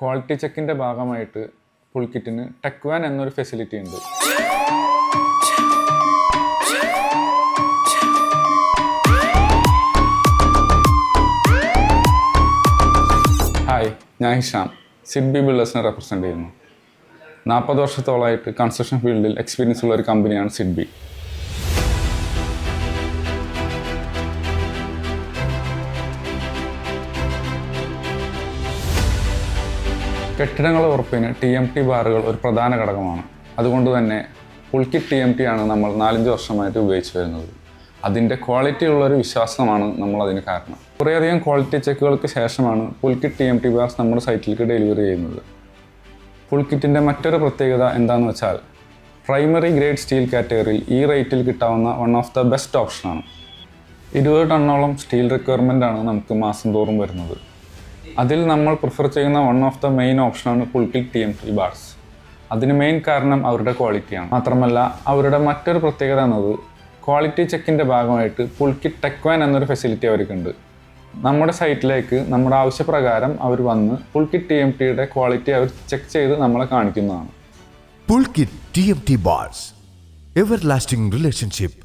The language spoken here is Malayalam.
ക്വാളിറ്റി ചെക്കിൻ്റെ ഭാഗമായിട്ട് പുൾക്കിറ്റിന് ടെക്വാൻ എന്നൊരു ഫെസിലിറ്റി ഉണ്ട്. ഹായ്, ഞാൻ ഹിഷാം, സിഡ്ബി ബിൽഡേഴ്സിനെ റെപ്രസെൻ്റ് ചെയ്യുന്നു. 40 വർഷത്തോളമായിട്ട് കൺസ്ട്രക്ഷൻ ഫീൽഡിൽ എക്സ്പീരിയൻസ് ഉള്ള ഒരു കമ്പനിയാണ് സിഡ്ബി. കെട്ടിടങ്ങളുടെ ഉറപ്പിന് TMT ബാറുകൾ ഒരു പ്രധാന ഘടകമാണ്. അതുകൊണ്ട് തന്നെ പുൾക്കിറ്റ് TMT ആണ് നമ്മൾ 4-5 വർഷമായിട്ട് ഉപയോഗിച്ച് വരുന്നത്. അതിൻ്റെ ക്വാളിറ്റി ഉള്ളൊരു വിശ്വാസമാണ് നമ്മളതിന് കാരണം. കുറേയധികം ക്വാളിറ്റി ചെക്കുകൾക്ക് ശേഷമാണ് പുൾക്കിറ്റ് TMT ബാർസ് നമ്മുടെ സൈറ്റിലേക്ക് ഡെലിവറി ചെയ്യുന്നത്. പുൾക്കിറ്റിൻ്റെ മറ്റൊരു പ്രത്യേകത എന്താണെന്ന് വെച്ചാൽ പ്രൈമറി ഗ്രേഡ് സ്റ്റീൽ കാറ്റഗറിയിൽ ഈ റേറ്റിൽ കിട്ടാവുന്ന വൺ ഓഫ് ദ ബെസ്റ്റ് ഓപ്ഷനാണ്. 20 ടണ്ണോളം സ്റ്റീൽ റിക്വയർമെൻ്റാണ് നമുക്ക് മാസം തോറും വരുന്നത്. അതിൽ നമ്മൾ പ്രിഫർ ചെയ്യുന്ന വൺ ഓഫ് ദ മെയിൻ ഓപ്ഷനാണ് പുൾക്കിറ്റ് TMT ബാർസ്. അതിന് മെയിൻ കാരണം അവരുടെ ക്വാളിറ്റിയാണ്. മാത്രമല്ല അവരുടെ മറ്റൊരു പ്രത്യേകത എന്നത് ക്വാളിറ്റി ചെക്കിൻ്റെ ഭാഗമായിട്ട് പുൾക്കിറ്റ് ടെക്വാൻ എന്നൊരു ഫെസിലിറ്റി അവർക്കുണ്ട്. നമ്മുടെ സൈറ്റിലേക്ക് നമ്മുടെ ആവശ്യപ്രകാരം അവർ വന്ന് പുൾക്കിറ്റ് TMTയുടെ ക്വാളിറ്റി അവർ ചെക്ക് ചെയ്ത് നമ്മളെ കാണിക്കുന്നതാണ്. Pulkit TMT bars, everlasting relationship.